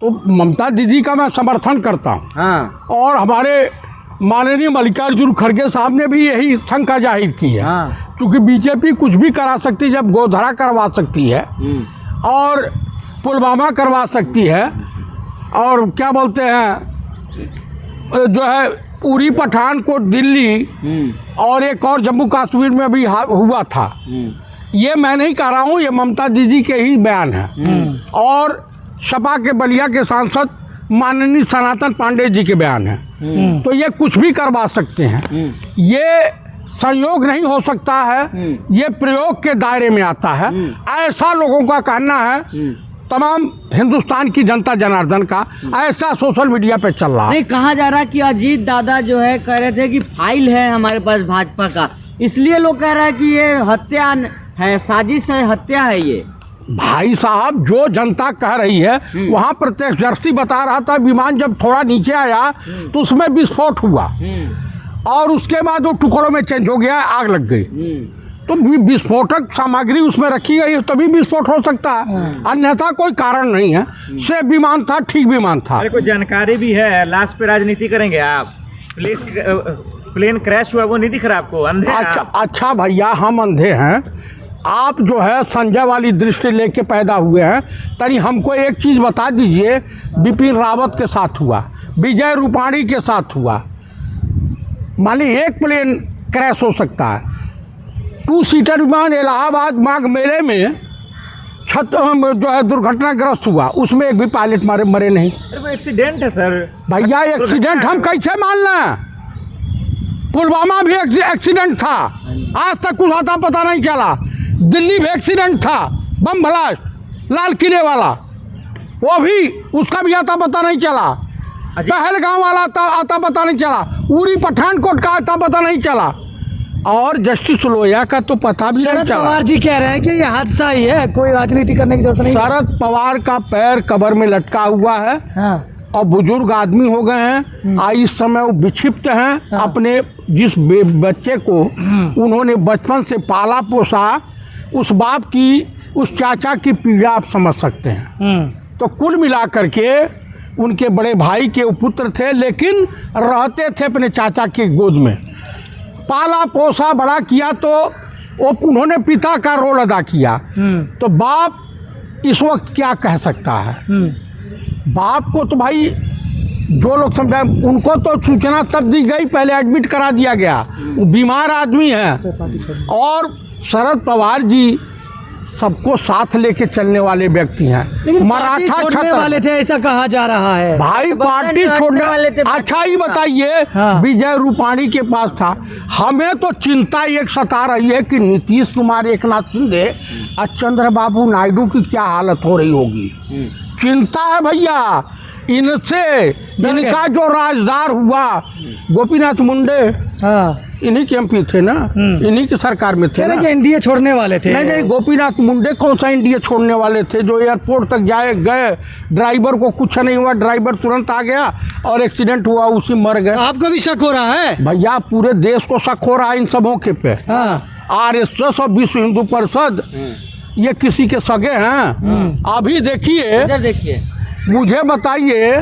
तो ममता दीदी का मैं समर्थन करता हूँ। हाँ और हमारे माननीय मल्लिकार्जुन खड़गे साहब ने भी यही शंका जाहिर की है। हाँ। क्योंकि बीजेपी कुछ भी करा सकती है, जब गोधरा करवा सकती है और पुलवामा करवा सकती है और क्या बोलते हैं जो है उरी पठानकोट दिल्ली और एक और जम्मू कश्मीर में भी हुआ था। ये मैं नहीं कह रहा हूँ, ये ममता दीदी के ही बयान है और सपा के बलिया के सांसद माननीय सनातन पांडे जी के बयान है। तो ये कुछ भी करवा सकते हैं, ये संयोग नहीं हो सकता है, ये प्रयोग के दायरे में आता है, ऐसा लोगों का कहना है। तमाम हिंदुस्तान की जनता जनार्दन का ऐसा सोशल मीडिया पे चल रहा है। नहीं, कहा जा रहा कि अजीत दादा जो है कह रहे थे कि फाइल है हमारे पास भाजपा का, इसलिए लोग कह रहे हैं कि ये हत्या है, साजिश है, हत्या है। ये भाई साहब जो जनता कह रही है, वहाँ प्रत्यक्षदर्शी बता रहा था विमान जब थोड़ा नीचे आया तो उसमें विस्फोट हुआ और उसके बाद वो टुकड़ों में चेंज हो गया, आग लग गई। तो विस्फोटक सामग्री उसमें रखी गई है, तभी विस्फोट हो सकता है, अन्यथा कोई कारण नहीं है। सेफ विमान था, ठीक विमान था। अरे कोई जानकारी भी है, लास्ट पे राजनीति करेंगे आप? प्लेन क्रैश हुआ वो नहीं दिख रहा आपको? अंधे अच्छा भैया, हम अंधे हैं? आप जो है संजय वाली दृष्टि लेके पैदा हुए हैं, तरी हमको एक चीज़ बता दीजिए, बिपिन रावत के साथ हुआ, विजय रूपाणी के साथ हुआ, मान ली एक प्लेन क्रैश हो सकता है। 2 सीटर विमान इलाहाबाद माघ मेले में जो है दुर्घटनाग्रस्त हुआ, उसमें एक भी पायलट मरे नहीं। अरे वो एक्सीडेंट है सर। भैया एक्सीडेंट हम कैसे मान लें? पुलवामा भी एक्सीडेंट था, आज तक कुछ आता पता नहीं चला। दिल्ली भी एक्सीडेंट था, बम ब्लास्ट, लाल किले वाला, वो भी उसका भी आता पता नहीं चला। पहलगांव वाला आता पता नहीं चला, उरी पठानकोट का आता पता नहीं चला, और जस्टिस लोहिया का तो पता भी नहीं चला। शरद पवार जी कह रहे हैं कि ये हादसा ही है, कोई राजनीति करने की जरूरत नहीं। शरद पवार का पैर कब्र में लटका हुआ है। हाँ। और बुजुर्ग आदमी हो गए हैं, इस समय वो विक्षिप्त हैं। हाँ। अपने जिस बच्चे को उन्होंने बचपन से पाला पोसा, उस बाप की, उस चाचा की पीड़ा आप समझ सकते हैं। तो कुल मिला करके उनके बड़े भाई के पुत्र थे, लेकिन रहते थे अपने चाचा के गोद में, पाला पोसा बड़ा किया, तो वो उन्होंने पिता का रोल अदा किया। तो बाप इस वक्त क्या कह सकता है? बाप को तो भाई जो लोग समझाए, उनको तो सूचना तब दी गई, पहले एडमिट करा दिया गया, वो बीमार आदमी है। और शरद पवार जी सबको साथ लेके चलने वाले व्यक्ति हैं। मराठा छोड़ने वाले थे ऐसा कहा जा रहा है। भाई पार्टी छोड़ने वाले थे। अच्छा ही बताइए, विजय रूपाणी के पास था। हमें तो चिंता एक सता रही है कि नीतीश कुमार, एकनाथ शिंदे और चंद्रबाबू नायडू की क्या हालत हो रही होगी। चिंता है भैया इनसे। इनका जो राजदार हुआ गोपीनाथ मुंडे, इन्हीं के एमपी थे ना, इन्हीं की सरकार में थे ना। एनडीए छोड़ने वाले थे। नहीं, गोपीनाथ मुंडे कौन सा एनडीए छोड़ने वाले थे? जो एयरपोर्ट तक गए, ड्राइवर को कुछ नहीं हुआ, ड्राइवर तुरंत आ गया और एक्सीडेंट हुआ, उसी मर गए। आपको भी शक हो रहा है? भैया पूरे देश को शक हो रहा है इन सब मौके पे। आरएसएस और विश्व हिंदू परिषद ये किसी के सगे हैं? अभी देखिए, मुझे बताइए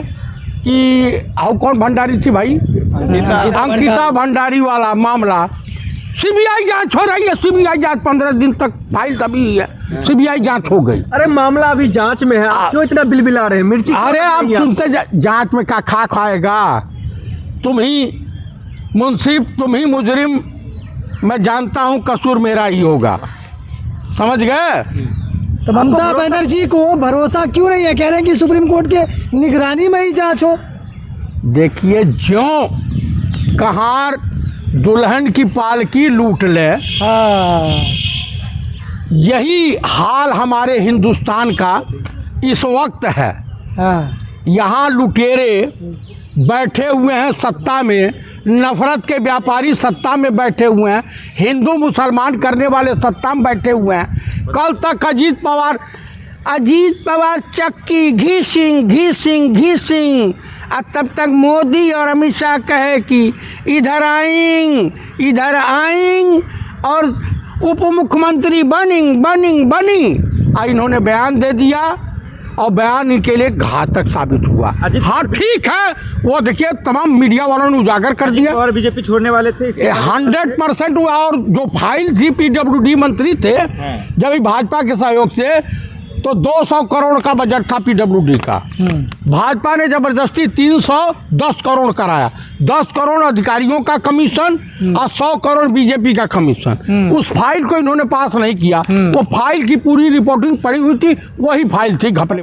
कि कौन भंडारी थी भाई? अंकिता भंडारी वाला मामला सीबीआई जांच हो रही है। सीबीआई जांच 15 दिन तक फाइल तभी है, सीबीआई जांच हो गई। अरे मामला अभी जांच में है, आप क्यों इतना बिलबिला रहे हैं? मिर्ची अरे आप सुनते जांच में क्या खाएगा? तुम ही मुंसिफ, तुम ही मुजरिम, मैं जानता हूँ कसूर मेरा ही होगा, समझ गए? तो ममता बनर्जी को भरोसा क्यों नहीं है? कह रहे हैं कि सुप्रीम कोर्ट के निगरानी में ही जांच हो। देखिए, ज्यों कहार दुल्हन की पालकी लूट ले, यही हाल हमारे हिंदुस्तान का इस वक्त है। यहाँ लुटेरे बैठे हुए हैं सत्ता में, नफरत के व्यापारी सत्ता में बैठे हुए हैं, हिंदू मुसलमान करने वाले सत्ता में बैठे हुए हैं। कल तक अजीत पवार चक्की घी सिंह, तब तक मोदी और अमित शाह कहे कि इधर आएंगे और उप मुख्यमंत्री बनिंग। इन्होंने बयान दे दिया और बयान इनके लिए घातक साबित हुआ। अजित- हाँ ठीक है, वो देखिए तमाम मीडिया वालों ने उजागर कर दिया। और बीजेपी छोड़ने वाले थे 100% हुआ। और जो फाइल थी, PWD मंत्री थे जब ये भाजपा के सहयोग से, तो 200 करोड़ का बजट था PWD का। भाजपा ने जबरदस्ती 310 करोड़ कराया। 10 करोड़ अधिकारियों का कमीशन और 100 करोड़ बीजेपी का कमीशन। उस फाइल को इन्होंने पास नहीं किया। वो फाइल की पूरी रिपोर्टिंग पड़ी हुई थी, वही फाइल थी घपले।